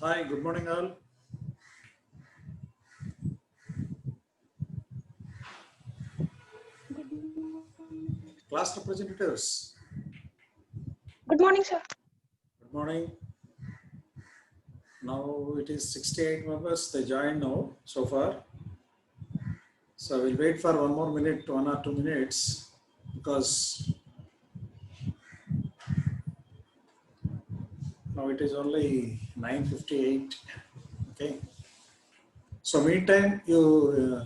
Hi, good morning all. Class representatives, Good morning, sir. good morning. Now it is 68 members, they joined now so far. So we'll wait for one more minute, 1 or 2 minutes, because now it is only 9:58. Okay. So meantime, you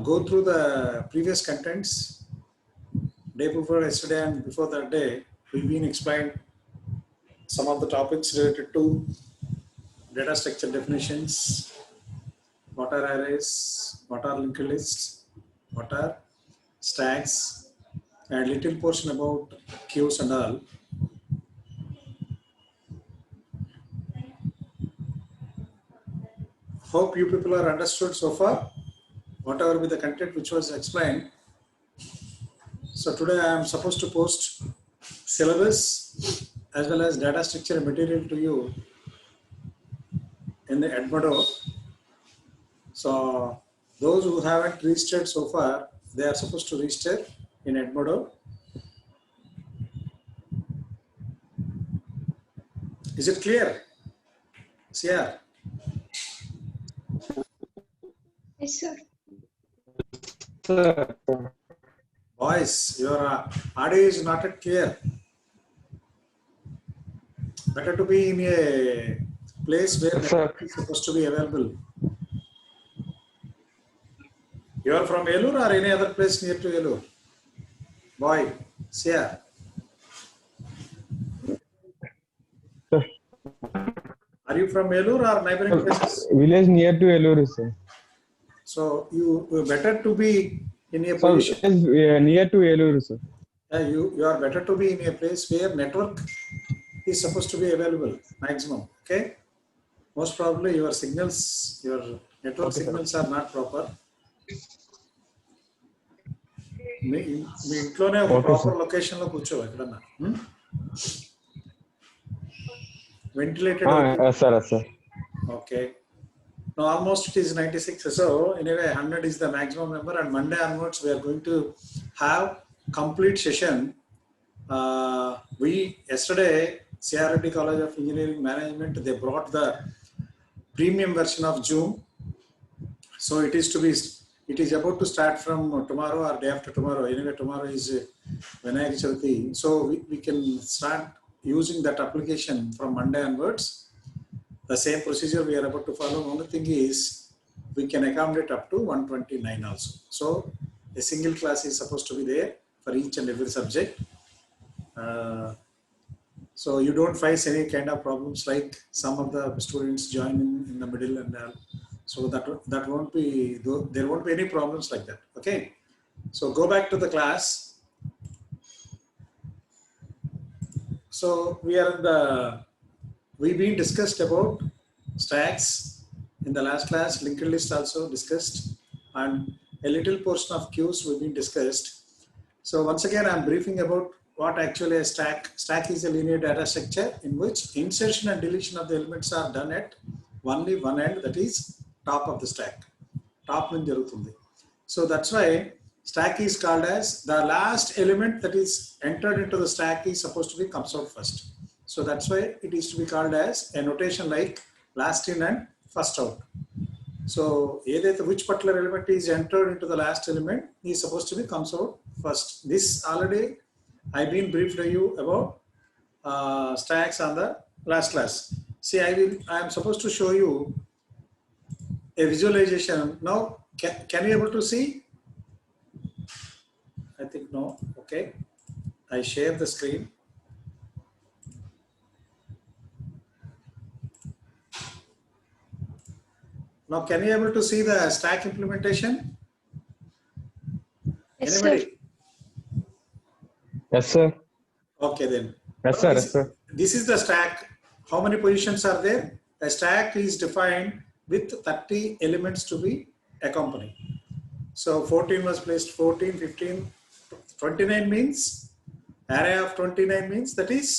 go through the previous contents. Day before yesterday and before that day, we've been explained some of the topics related to data structure definitions, what are arrays, what are linked lists, what are stacks, and little portion about queues and all. Hope you people are understood so far, whatever be the content which was explained. So today I am supposed to post syllabus as well as data structure material to you in the Edmodo. So those who haven't registered so far, they are supposed to register in Edmodo. Is it clear? Yeah. Yes, sir. Sir, Boys, your audio is not yet clear. Better to be in a place where Yes, sir. network is supposed to be available. You are from Elur or any other place near to Elur? Boy, Sia. Are you from Elur or neighboring places? village near to Eluru, sir. So you better to be in a So position. near to Eluru, sir. You are better to be in a place where network is supposed to be available maximum. Okay. Most probably your signals, your network Okay, sir. signals are not proper. మీ ఇంట్లోనే ఒక Okay, proper sir. Location లో కూర్చో ఎక్కడన్నా ventilated Yes, sir. Yes, sir. Okay now almost it is 96, so anyway 100 is the maximum number, and Monday onwards we are going to have complete session. We yesterday CRT College of Engineering Management, they brought the premium version of Zoom. So it is about to start from tomorrow or day after tomorrow. Anyway, tomorrow is Vinayak Chavithi. So we can start using that application from Monday onwards. The same procedure we are about to follow. Only thing is we can accommodate up to 129 also. So a single class is supposed to be there for each and every subject. So you don't face any kind of problems like some of the students join in the middle and all. So that won't be, there won't be any problems like that. Okay. So go back to the class. So we've been discussed about stacks in the last class, linked list also discussed, and a little portion of queues we've been discussed. So once again, I'm briefing about what actually a stack. Stack is a linear data structure in which insertion and deletion of the elements are done at only one end, that is top of the stack. Top నుంచి జరుగుతుంది. So that's why stack is called as the last element that is entered into the stack is supposed to be comes out first. So that's why it is to be called as a notation like last in and first out. So which particular element is entered into the last element is supposed to be comes out first. This already I've been briefed to you about stacks on the last class. See, I am supposed to show you a visualization. Now, can you able to see? I think no. Okay. I share the screen. Now, can you able to see the stack implementation? Yes, Anybody? sir. Yes, sir. Okay then. Yes, sir. Yes, sir. This is the stack. How many positions are there? A stack is defined with 30 elements to be accompanied. So 14 was placed, 14, 15, 29 means, array of 29 means that is,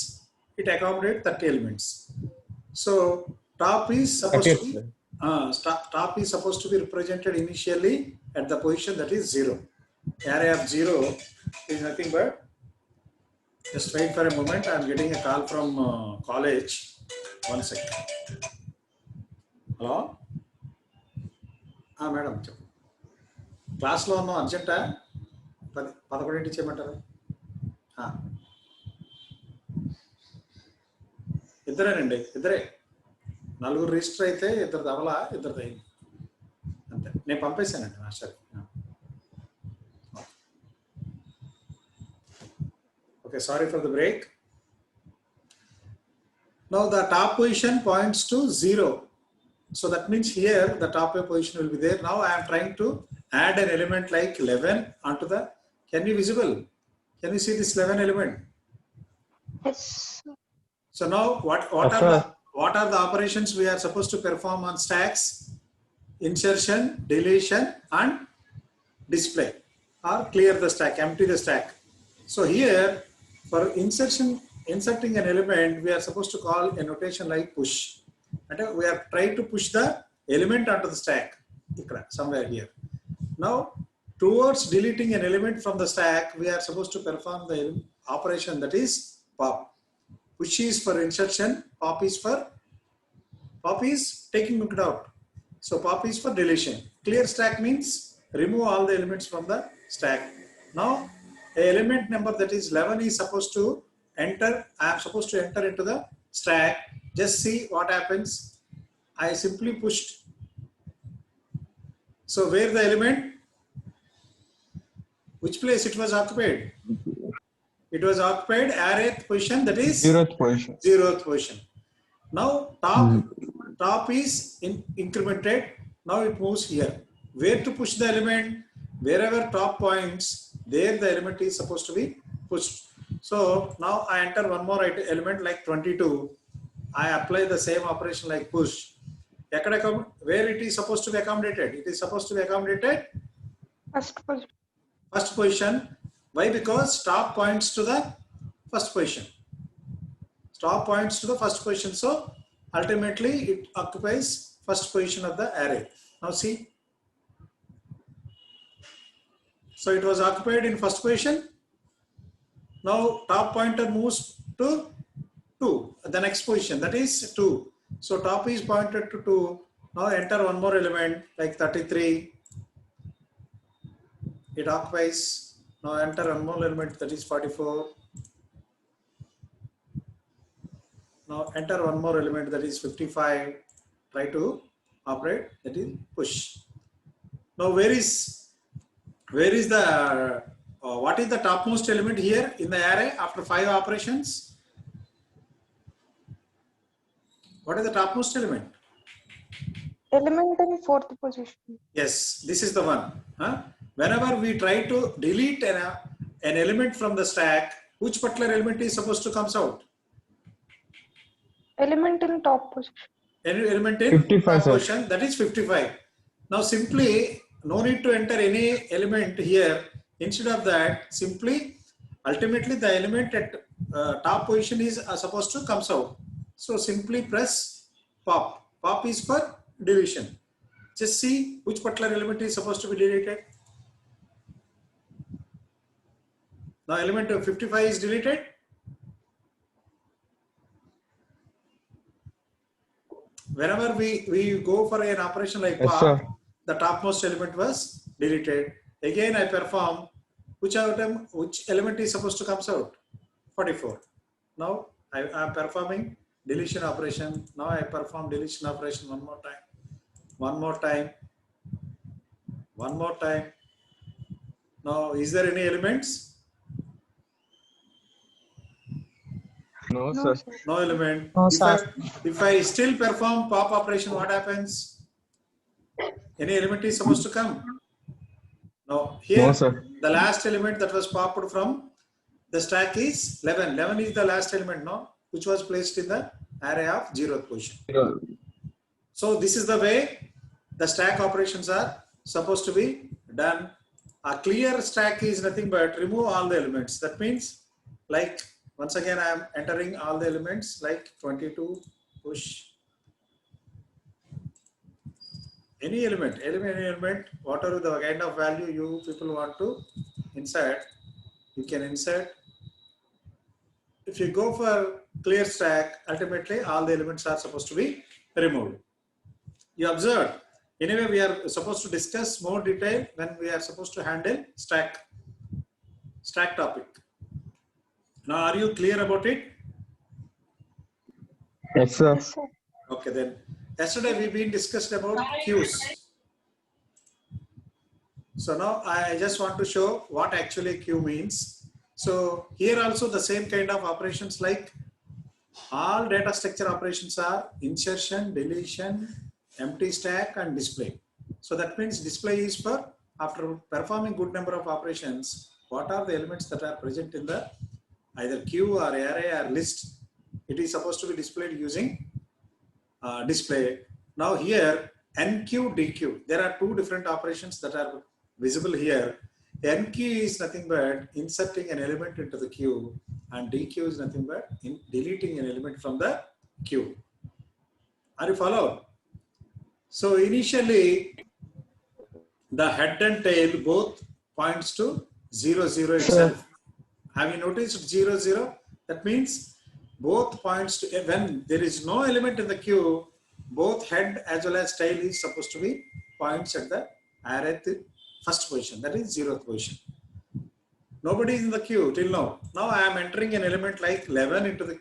it accommodates 30 elements. So top is supposed to 30th, be sir. top is supposed to be represented initially at the position that is 0. Array of 0 is nothing but, just wait for a moment, I am getting a call from college. 1 second. Hello? Madam చెప్పు, క్లాస్లో ఉన్నాం, అర్జెంటా? 11 చేయమంటారా? ఇద్దరేనండి, ఇద్దరే. 4 register అయితే 2 దవల, 2 అయింది అంతే. నేను పంపేశానండి master. Okay, sorry for the break. Now the top position points to 0. So that means here the top position will be there. Now I am trying to add an element like 11 onto the, can you visible? Can you see this 11 element? Yes. So now what are the operations we are supposed to perform on stacks? Insertion, deletion and display, or clear the stack, empty the stack. So here for inserting an element, we are supposed to call a notation like push. And we are trying to push the element onto the stack somewhere here. Now towards deleting an element from the stack, we are supposed to perform the operation that is pop. Push is for insertion, pop is taking it out. So pop is for deletion. Clear stack means remove all the elements from the stack. Now a element number that is 11 is supposed to enter. I am supposed to enter into the stack. Just see what happens. I simply pushed. So where the element, which place it was occupied? It was occupied arrayth position, that is 0th position. 0th position. Now top is incremented. Now it moves here. Where to push the element? Wherever top points, there the element is supposed to be pushed. So now I enter one more element like 22. I apply the same operation like push. Where it is supposed to be accommodated? It is supposed to be accommodated first position. Why? Because top points to the first position. Top points to the first position. So ultimately it occupies first position of the array. Now see. So it was occupied in first position. Now top pointer moves to 2, the next position, that is 2. So top is pointed to 2. Now enter one more element like 33. It occupies. Now enter one more element, that is 44. Now enter one more element, that is 55. Try to operate, that is push. Now where is the what is the topmost element here in the array after 5 operations? What is the topmost element? Element in 4th position. Yes, this is the one. Whenever we try to delete an element from the stack, which particular element is supposed to come out? Element in top position. Any element in 55, top position, that is 55. Now simply, no need to enter any element here. Instead of that, simply, ultimately the element at top position is supposed to come out. So simply press pop. Pop is for deletion. Just see which particular element is supposed to be deleted. Now element 55 is deleted. Whenever we go for an operation like Yes, pop, sir. the topmost element was deleted. Again I perform, which element is supposed to come out? 44. Now I am performing deletion operation. Now I perform deletion operation one more time. Now is there any elements? No, No, sir. sir. No element. No, sir. If I still perform pop operation, what happens? Any element is supposed to come. Now here No, sir. the last element that was popped from the stack is 11. 11 is the last element, no, which was placed in the array of 0th position. So this is the way the stack operations are supposed to be done. A clear stack is nothing but remove all the elements. That means, like, once again I am entering all the elements like 22 push, any element, whatever the kind of value you people want to insert, you can insert. If you go for clear stack, ultimately all the elements are supposed to be removed. You observe. Anyway, we are supposed to discuss more detail when we are supposed to handle stack topic. Now, are you clear about it? Yes, sir. Yes, sir. Okay, then. Yesterday we've been discussed about queues. So now I just want to show what actually queue means. So here also the same kind of operations, like all data structure operations are insertion, deletion, empty stack and display. So that means display is for after performing good number of operations, what are the elements that are present in the either queue or array or list. It is supposed to be displayed using display. Now here NQ, DQ, there are two different operations that are visible here. NQ is nothing but inserting an element into the queue, and DQ is nothing but deleting an element from the queue. Are you followed? So initially the head and tail both points to 0, 0 itself. Have you noticed 0, 0? That means both points to, when there is no element in the queue, both head as well as tail is supposed to be points at the array first position, that is 0th position. Nobody is in the queue till now. Now I am entering an element like 11 into the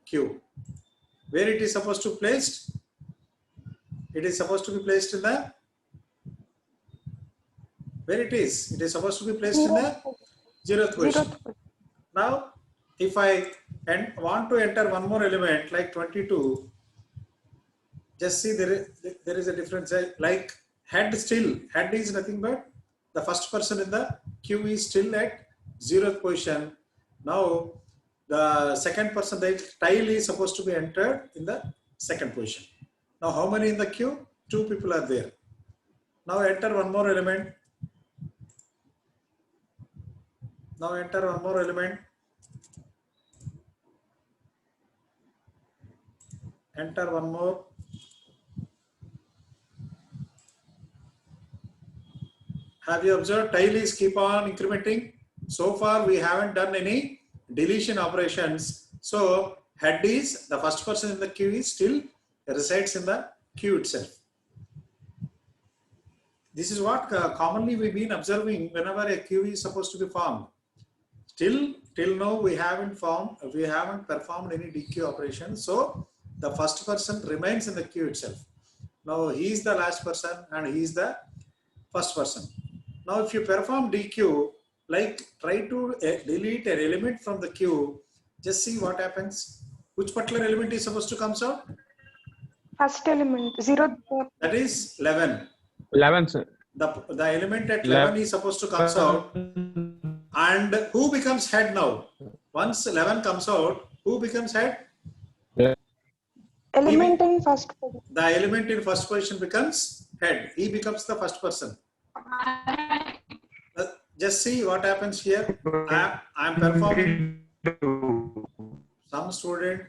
queue. Where it is supposed to be placed? It is supposed to be placed in the, where it is? It is supposed to be placed in the 0th position. Now, if I want to enter one more element like 22, just see there is a difference. Like head is nothing but the first person in the queue is still at 0th position. Now, the second person, the tail is supposed to be entered in the second position. Now, how many in the queue? 2 people are there. Now, enter one more element. Now, enter one more element. Enter one more. Have you observed tail is keep on incrementing? So far we haven't done any deletion operations. So head is the first person in the queue is still resides in the queue itself. This is what commonly we've been observing whenever a queue is supposed to be formed. Till now we haven't performed any DQ operation. So the first person remains in the queue itself. Now he is the last person and he is the first person. Now if you perform DQ, like try to delete an element from the queue, just see what happens. Which particular element is supposed to come out? First element, 0th. That is 11. 11, sir. The element at 11 is supposed to come out. And who becomes head now? Once 11 comes out, who becomes head? Element in first position. The element in first position becomes head. He becomes the first person. Just see what happens here. I am performing. Some student,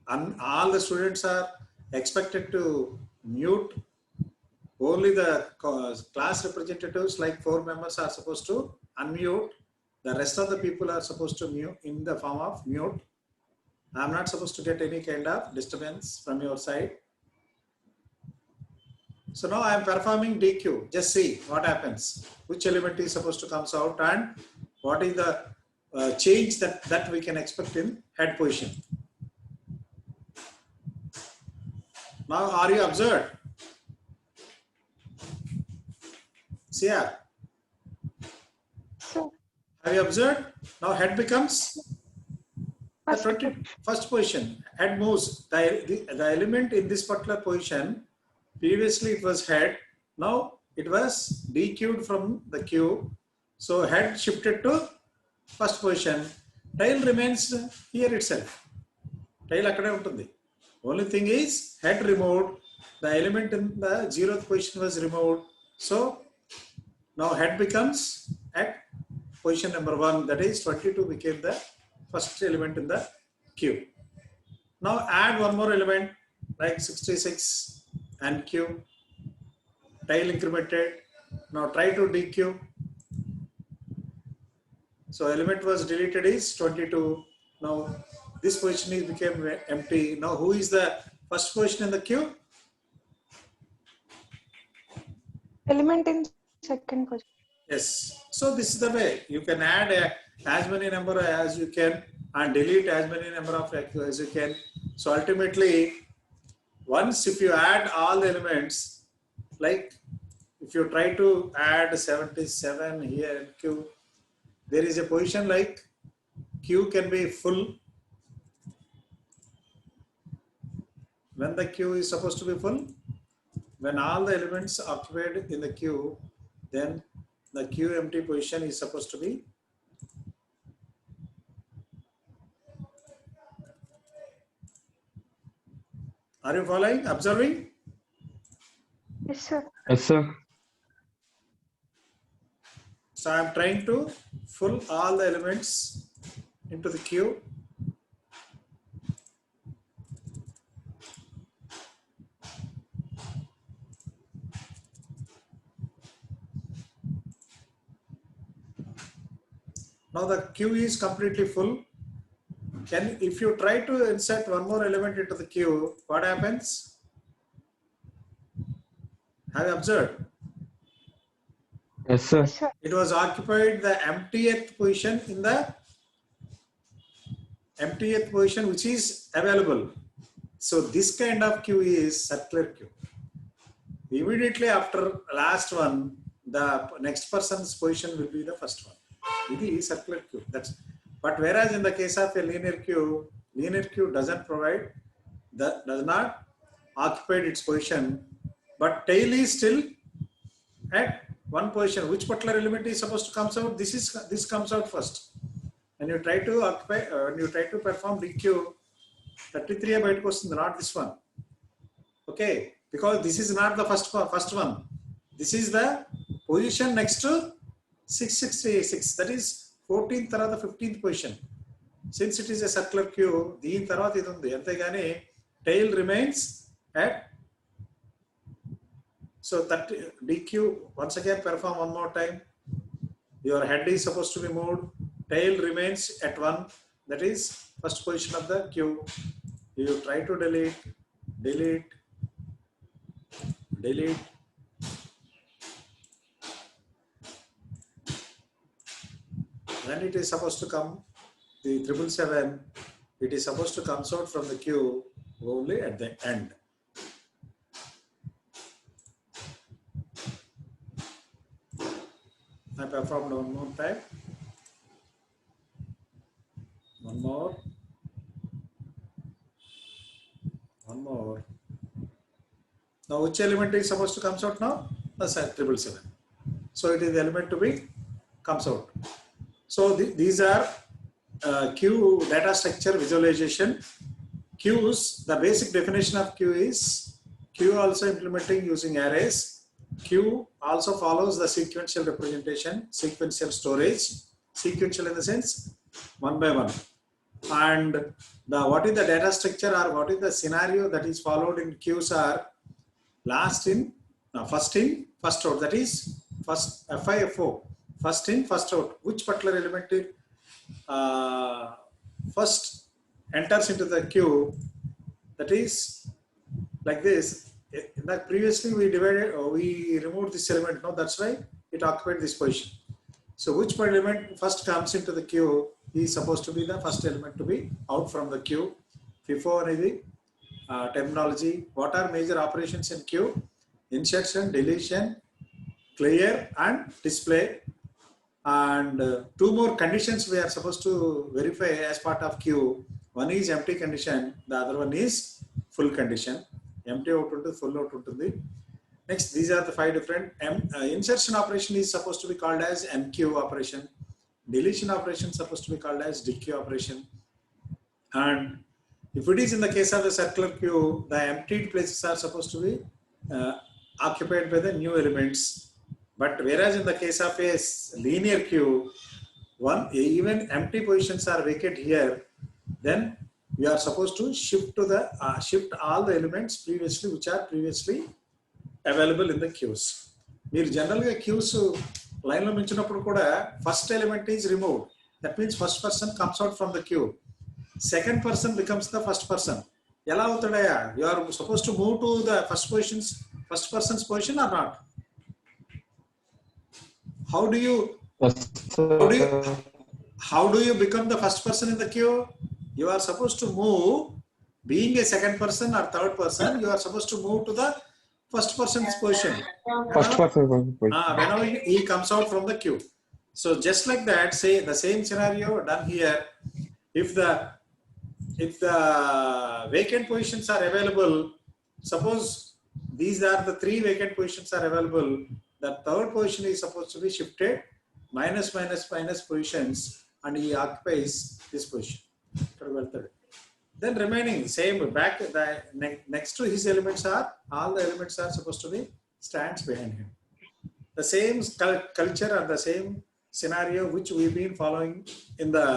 and all the students are expected to mute. Only the class representatives, like 4 members, are supposed to unmute. The rest of the people are supposed to mute in the form of mute. I am not supposed to get any kind of disturbance from your side. So now I am performing DQ. Just see what happens. Which element is supposed to come out and what is the change that we can expect in head position. Now are you observed? See here. So, Have you observed? Now head becomes the 21st position. Head moves. The element in this particular position, previously it was head. Now it was DQ'd from the queue. So head shifted to first position. Tail remains here itself. Tail akkade untundi. Only thing is head removed. The element in the 0th position was removed. So now head becomes at position number 1. That is 22 became the first element in the queue. Now add one more element like 66 and Q. tail incremented. Now try to DQ. So element was deleted is 22. Now this position is became empty. Now who is the first position in the queue? Element in second position. Yes. So this is the way you can add as many number as you can and delete as many number of as you can. So ultimately, once if you add all the elements, like if you try to add 77 here in Q, there is a position like Q can be full. When the Q is supposed to be full, when all the elements occupied in the Q, then the Q empty position is supposed to be Are you following, observing? Yes, sir. Yes, sir. So I am trying to fill all the elements into the queue. Now the queue is completely full. If you try to insert one more element into the queue, what happens? Have you observed? Yes, sir. Yes, sir. It was occupied the emptieth position in the emptieth position which is available. So this kind of queue is circular queue. Immediately after last one, the next person's position will be the first one. It is circular queue. But whereas in the case of a linear queue doesn't provide, does not occupy its position, but tail is still at one position. Which particular element is supposed to come out? This comes out first. And you try to occupy, when you try to perform DQ, 33 byte question, not this one. Okay, because this is not the first one. This is the position next to 666. That is 14th or the 15th position. Since it is a circular queue, దీని తర్వాత ఇది ఉంది అంతేగాని tail remains at. So that DQ, once again perform one more time. Your head is supposed to be moved. Tail remains at 1. That is first position of the queue. You try to delete. When it is supposed to come, the 777, it is supposed to come out from the queue only at the end. I performed one more time. One more. Now which element is supposed to come out now? The 777. So it is the element to be comes out. So these are queue data structure visualization. Queues, the basic definition of queue is queue also implementing using arrays. Queue also follows the sequential representation, sequential storage, sequential in the sense one by one. And what is the data structure or what is the scenario that is followed in queues are first in, first out. That is first FIFO, first in, first out. Which particular element first enters into the queue? That is like this. In that previously we removed this element. No, that's why it occupied this position. So which element first comes into the queue is supposed to be the first element to be out from the queue. FIFO అనేది terminology. What are major operations in queue? Insertion, deletion, clear and display. And two more conditions we are supposed to verify as part of queue. One is empty condition, the other one is full condition. Empty out ఉంటుంది, full out ఉంటుంది. Next, these are the 5 different. Insertion operation is supposed to be called as MQ operation. Deletion operation is supposed to be called as DQ operation. And if it is in the case of the circular queue, the emptied places are supposed to be occupied by the new elements. But whereas in the case of a linear queue, even empty positions are vacant here, then we are supposed to shift all the elements which are previously available in the queues. మీరు జనరల్గా cues లైన్లో మించినప్పుడు కూడా first element is removed. That means first person comes out from the queue. Second person becomes the first person. ఎలా అవుతాడయా? You are suppose to move to the first person's position or not? How do you become the first person in the queue? You are supposed to move, being a second person or third person, you are supposed to move to the first person's position. Whenever he comes out from the queue. So just like that, say the same scenario done here. If the vacant positions are available, suppose these are the 3 vacant positions are available, the third position is supposed to be shifted minus positions, and he occupies this position. Then remaining same back, the next to his elements are, all the elements are supposed to be stands behind him. The same culture or the same scenario which we've been following in the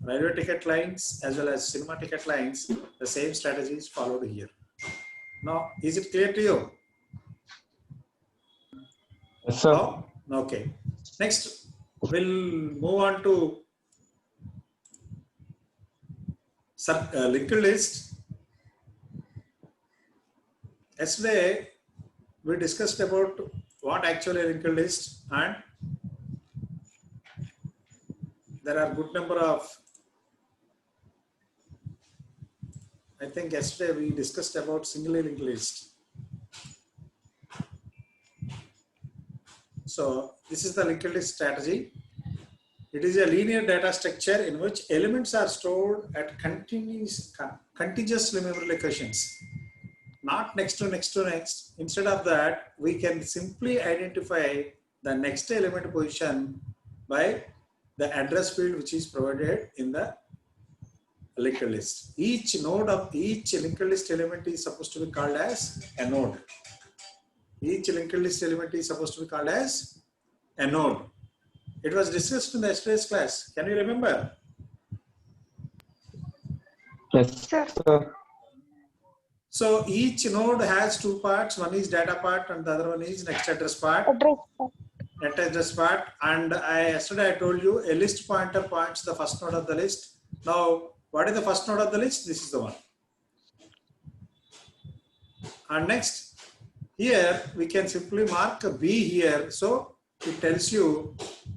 railway ticket lines as well as cinema ticket lines, the same strategy is followed here. Now, is it clear to you? Yes, sir. Oh, okay. Next, we'll move on to linked list. Yesterday, we discussed about what actually a linked list, and there are good number of, I think yesterday we discussed about singly linked list. So this is the linked list strategy. It is a linear data structure in which elements are stored at contiguous memory locations, not next to next. Instead of that, we can simply identify the next element position by the address field which is provided in the linked list. Each node of each linked list element is supposed to be called as a node. Each linked list element is supposed to be called as a node. It was discussed in the yesterday's class. Can you remember? Yes, Sir. sir. So each node has 2 parts. One is data part and the other one is next address part. Net address part. And yesterday I told you a list pointer points the first node of the list. Now, what is the first node of the list? This is the one. And next, here we can simply mark B here. So it tells you,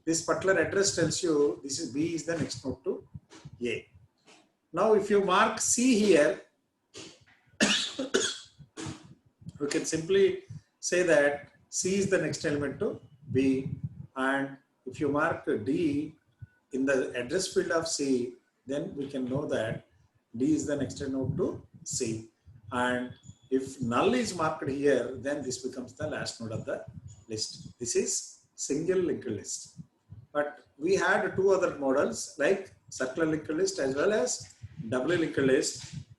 this particular address tells you this is B is the next node to A. Now if you mark C here, we can simply say that C is the next element to B, and if you mark D in the address field of C, then we can know that D is the next node to C, and if null is marked here, then this becomes the last node of the list. This is single linked list. But we had 2 other models like circular linked list as well as double linked list.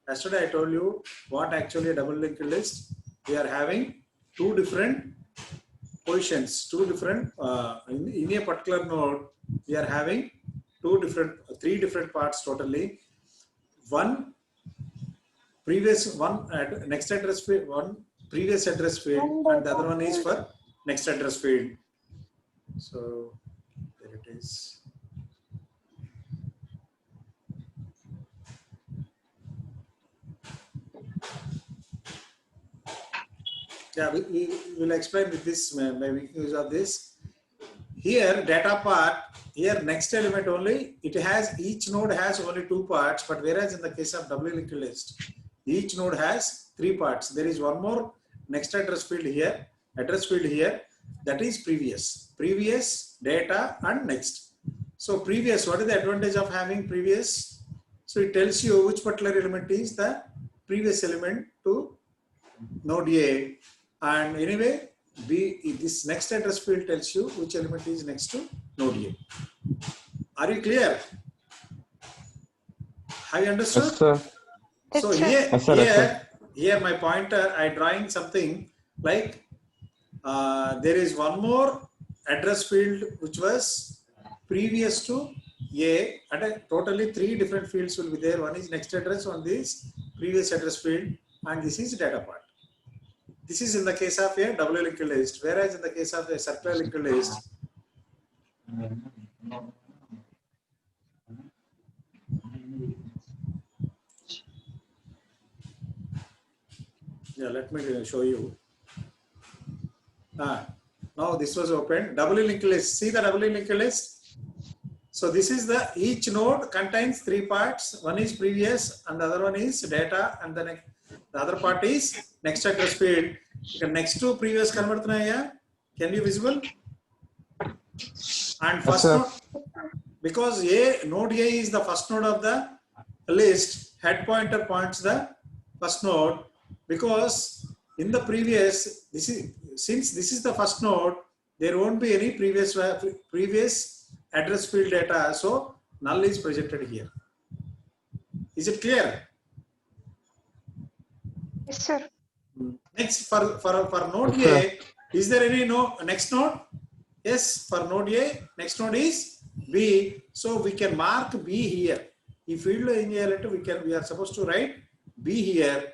Yesterday I told you what actually a double linked list. We are having 2 different positions, 2 different in a particular node. We are having 3 different parts totally. One next address field, one previous address field, and the other one is for next address field. So there it is. Yeah, we will explain with this, maybe use of this. Here data part, here next element only, each node has only 2 parts, but whereas in the case of double linked list, each node has 3 parts. There is one more next address field here, that is previous data and next. So previous, what is the advantage of having previous? So it tells you which particular element is the previous element to node A, and anyway this next address field tells you which element is next to node A. Are you clear? Have you understood? Yes, sir. So Yes, sir. here my pointer, I drawing something like there is one more address field which was previous to A, and totally 3 different fields will be there. One is next address, one is previous address field, and this is data part. This is in the case of a doubly linked list, whereas in the case of a circular linked list, yeah, let me show you. Now this was opened. Doubly linked list. See the doubly linked list. So this is the each node contains 3 parts. One is previous, and the other one is data, and the other part is next address field. Next to previous convertnaya. Can you visible? And first node, because node A is the first node of the list, head pointer points the first node, because in the previous, since this is the first node, there won't be any previous address field data, so null is presented here. Is it clear? Yes, sir. Next, for node A, is there any next node? Yes, for node A, next node is B. So we can mark B here. If field we are supposed to write B here.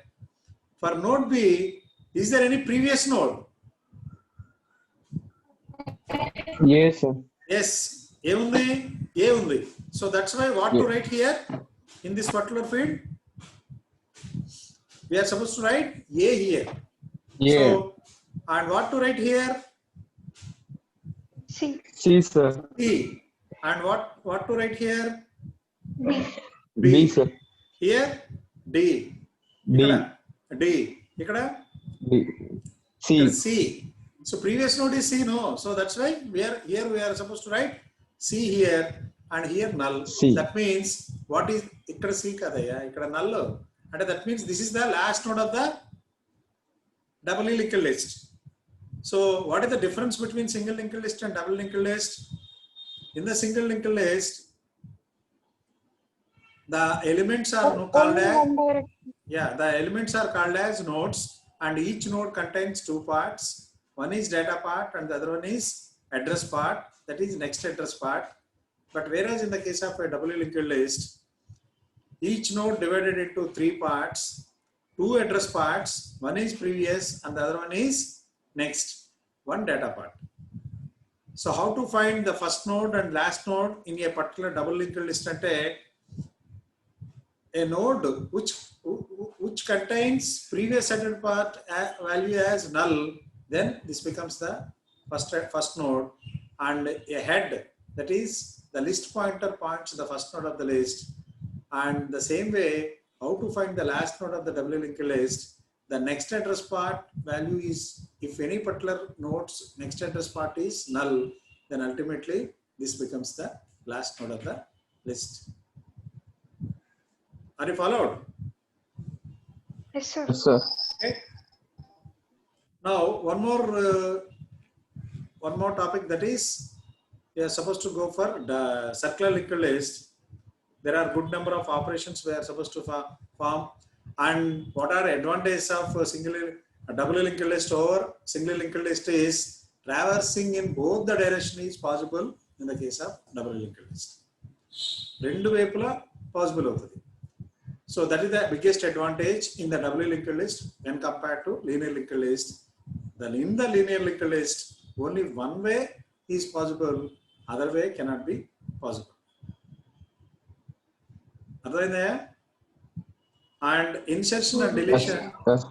For node B, is there any previous node? Yes, sir. Yes, A undi. So that's why what to write here in this particular field? We are supposed to write A here. Yeah. So, and what to write here? C. C, sir. C. And what to write here? B. B, sir. Here D. D. D. Ikkada? D. C. C. So previous node is C, no. So that's why we are supposed to write C here and here null. C. That means what is ikkada C kadaya? Ikkada null. And that means this is the last node of the doubly linked list. So what is the difference between single linked list and double linked list? In the single linked list, the elements are called as the elements are called as nodes, and each node contains 2 parts. One is data part and the other one is address part, that is next address part. But whereas in the case of a doubly linked list, each node divided into 3 parts, 2 address parts, one is previous and the other one is next, 1 data part. So how to find the first node and last node in a particular double linked list? Ante a node which contains previous added part value as null, then this becomes the first node, and a head, that is the list pointer, points to the first node of the list. And the same way, how to find the last node of the doubly linked list? The next address part value is, if any particular node's next address part is null, then ultimately this becomes the last node of the list. Are you followed? Yes, sir. Yes, sir. Okay. Now one more topic, that is we are supposed to go for the circular linked list. There are good number of operations we are supposed to form, and what are advantages of double linked list over single linked list is traversing in both the direction is possible in the case of double linked list. Rendu vaipula possible avutadi. So that is the biggest advantage in the doubly linked list when compared to linear linked list. Then in the linear linked list, only one way is possible, other way cannot be possible. And insertion and deletion. Yes.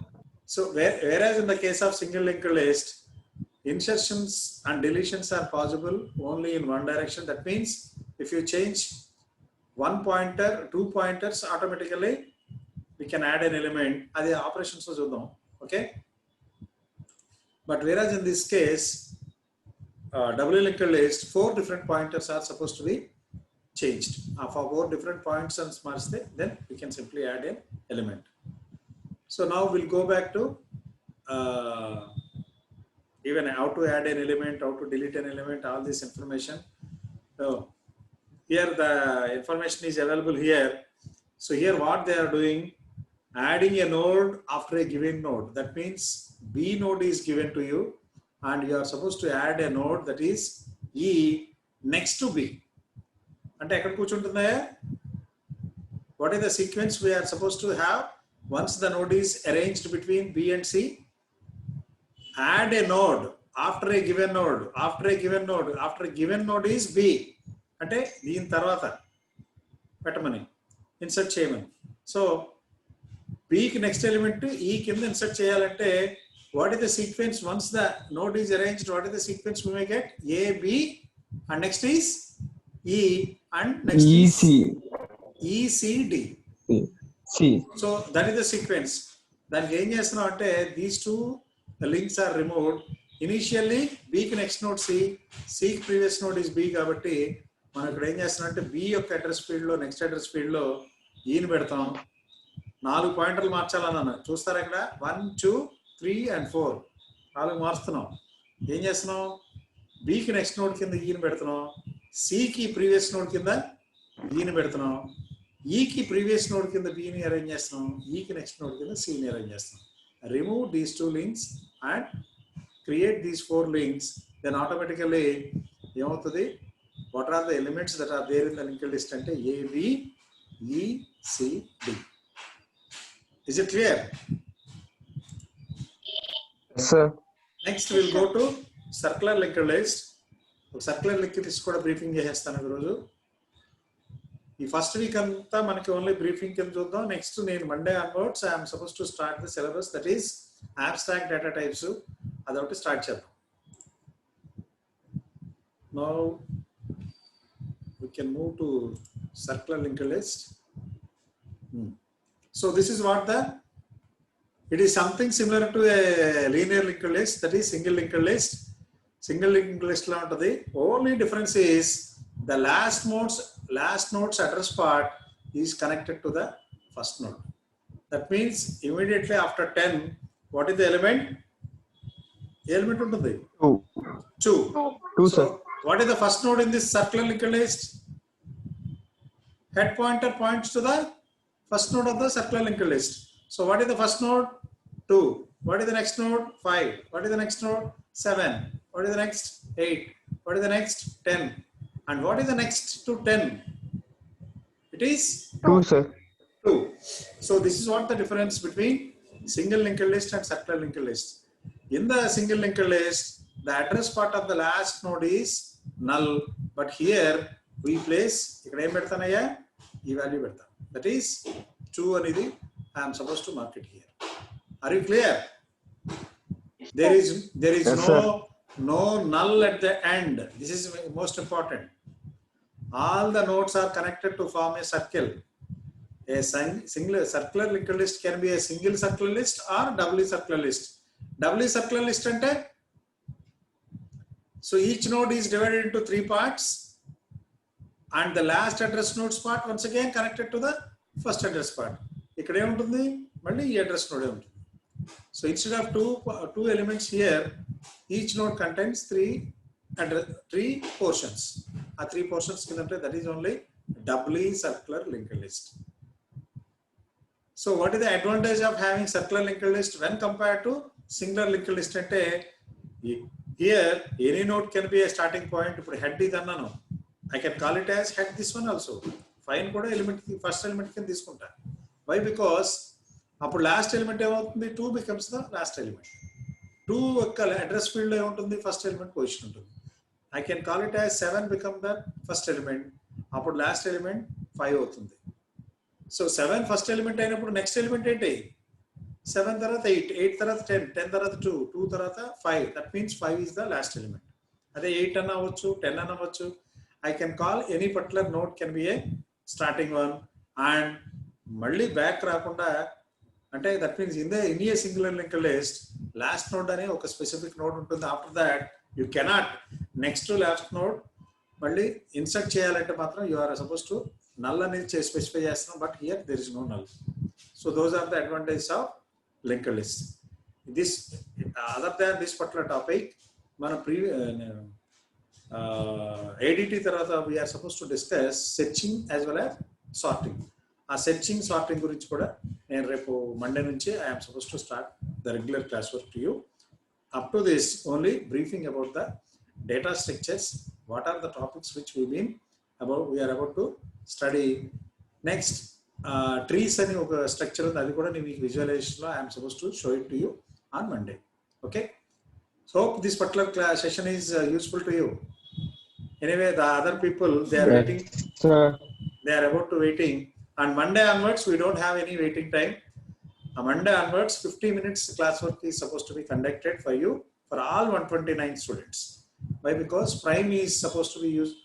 So whereas in the case of single linked list, insertions and deletions are possible only in one direction. That means if you change 1 pointer, 2 pointers, automatically we can add an element. Adi operations was okay. But whereas in this case, doubly linked list, 4 different pointers are supposed to be changed. For 4 different points and smarts, then we can simply add an element. So now we'll go back to even how to add an element, how to delete an element, all this information. So here the information is available here. So here what they are doing, adding a node after a given node. That means B node is given to you and you are supposed to add a node, that is E next to B. Ante ekkada kuchuntundaya? What is the sequence we are supposed to have once the node is arranged between B and C? add a node after a given node, after a given node, after a given node is B. అంటే దీని తర్వాత పెట్టమని insert చేయమని. So Bకి next element ఈ కింద insert చేయాలంటే what is the sequence once the node is arranged, what is the sequence we may get A, B and next is E and next is E, C, D. C. So that is the sequence. దానికి ఏం చేస్తున్నాం అంటే these two links are removed. Initially బీకి next node C, సికి previous node is B. కాబట్టి మనం ఇక్కడ ఏం చేస్తున్నాం అంటే బి యొక్క అడ్రస్ ఫీల్డ్ లో నెక్స్ట్ అడ్రస్ ఫీల్డ్ లో ఈని పెడతాం. 4 పాయింటర్లు మార్చాలన్నాను, చూస్తారా ఇక్కడ 1, 2, 3 and 4 4 మారుస్తున్నాం. ఏం చేస్తున్నాం, బికి నెక్స్ట్ నోడ్ కింద ఈని పెడుతున్నాం, సికి ప్రీవియస్ నోడ్ కింద ఈని పెడుతున్నాం, ఈకి ప్రీవియస్ నోడ్ కింద బిని అరేంజ్ చేస్తున్నాం, ఈకి నెక్స్ట్ నోడ్ కింద సిని అరేంజ్ చేస్తున్నాం. Remove these 2 links and create these 4 links, then automatically ఏమవుతుంది, what are the elements that are there in the linked list అంటే A, B, E, C, D. Is it clear? Yes, sir. Next we'll go to circular linked list. Circular link list కూడా briefing చేసేస్తాను ఈరోజు. ఈ first week అంతా మనకి only briefing కింద చూద్దాం. Next నేను Monday onwards I'm supposed to start the syllabus, that is abstract data types. అదొకటి స్టార్ట్ చేద్దాం. Now we can move to circular linked list. So this is what it is something similar to a linear linked list, that is single linked list. Single linked list la untadi. Only difference is the last node's address part is connected to the first node. That means immediately after 10, what is the element? Element untadi 2. 2, So sir. what is the first node in this circular linked list? Head pointer points to the first node of the circular linked list. So what is the first node? 2. What is the next node? 5. What is the next node? 7. What is the next? 8. What is the next? 10. And what is the next to 10? It is 2, sir. 2. So this is what the difference between single linked list and circular linked list. In the single linked list, the address part of the last node is null, but here we place ఇక్కడ ఏం పెడతానయ్యా, ఈ value పెడతాను, that is 2 అనేది I am supposed to mark it here. Are you clear? There is Yes, no null at the end. This is most important. All the nodes are connected to form a circle. A single circular linked list can be a single circular list or doubly circular list. Doubly circular list ante, so each node is divided into 3 parts and the last address node's part once again connected to the first address part. ఇక్కడ ఏముంటుంది, మళ్ళీ ఈ address నోడే ఉంటుంది. So instead of two elements here, each node contains 3 portions. ఆ 3 portions కిందంటే that is only doubly circular linked list. So what is the advantage of having circular linked list when compared to singular linked list అంటే, here any node can be a starting point. ఇప్పుడు head ఇది అన్నాను, I can call it as head this one also. Fine కూడా element first element కింద తీసుకుంటా. Why? Because అప్పుడు last element ఏమవుతుంది, 2 becomes the last element. 2 యొక్క అడ్రస్ ఫీల్డ్ లో ఏముంటుంది, ఫస్ట్ ఎలిమెంట్ పొజిషన్ ఉంటుంది. I can call it as 7 become the first element. అప్పుడు లాస్ట్ ఎలిమెంట్ 5 అవుతుంది. సో 7 ఫస్ట్ ఎలిమెంట్ అయినప్పుడు నెక్స్ట్ ఎలిమెంట్ ఏంటి, 7 తర్వాత 8, 8 తర్వాత 10, 10 తర్వాత 2, 2 తర్వాత 5. That means 5 is the last element. అదే 8 అన్న అవ్వచ్చు, 10 అన్న అవ్వచ్చు. I can call any particular node can be a starting one and మళ్ళీ బ్యాక్ రాకుండా అంటే that means in a singular linked list last node అనే ఒక స్పెసిఫిక్ నోడ్ ఉంటుంది. After that you cannot next to last node మళ్ళీ insert చేయాలంటే మాత్రం you are suppose to null అనేది స్పెసిఫై చేస్తున్నాం, but here there is no null. So those are the advantages of linked list. This other than this particular topic మన ADT తర్వాత we are suppose to discuss searching as well as sorting. ఆ searching sorting గురించి కూడా నేను రేపు Monday నుంచి I'm supposed to start the regular class work to you. Up to this only briefing about the data structures, what are the topics which we're about to study. Next trees అని ఒక structure ఉంది, అది కూడా నేను మీకు విజువలైజేషన్లో I'm supposed to show it to you on Monday. Okay, So hope this particular class session is useful to you. Anyway, the other people, they are Yes, waiting. sir. They are about to waiting. And Monday onwards, we don't have any waiting time. On Monday onwards, 50 minutes classwork is supposed to be conducted for you, for all 129 students. Why? Because Prime is supposed to be used,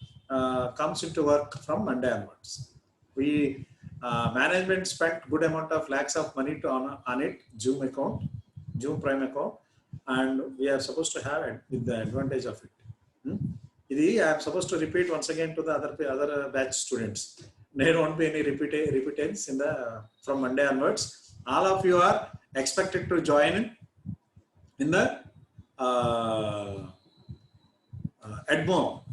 comes into work from Monday onwards. We, management spent good amount of lakhs of money on it, Zoom account, Zoom Prime account, and we are supposed to have it with the advantage of it. I am supposed to repeat once again to the other batch students. There won't be any repetance in the from Monday onwards. All of you are expected to join in the Edmo.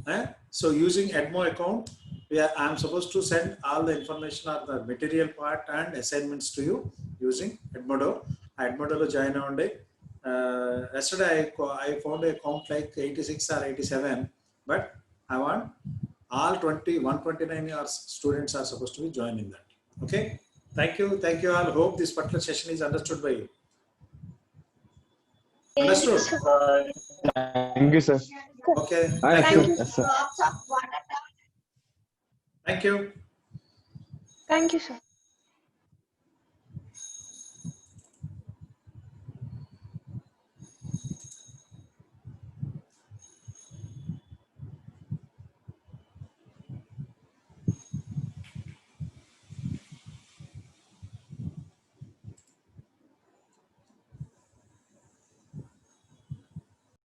So using Edmo account, I am supposed to send all the information or the material part and assignments to you using Edmodo. Edmodo join on day. Yesterday I found a count like 86 or 87, but I want all 129 students are supposed to be joining that. Okay. Thank you all. Hope this particular session is understood by you. Understood? Thank you, sir. Okay. Yes, Thank sir. you. Yes, sir. Thank you. Thank you, sir.